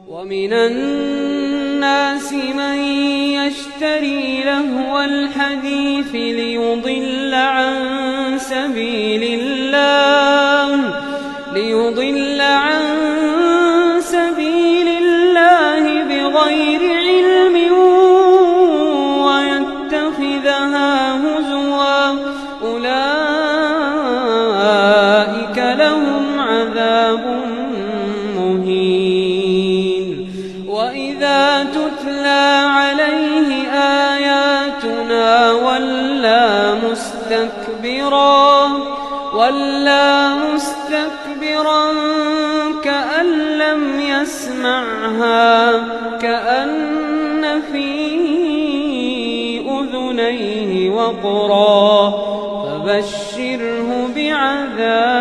ومن الناس من يشتري لهو الحديث ليضل عن سبيل الله بغير علم ويتخذها هزوا أولئك لهم عذاب مهين. وإذا تتلى عليه آياتنا ولى مستكبرا كأن لم يسمعها كأن في أذنيه وقرا فبشره بعذاب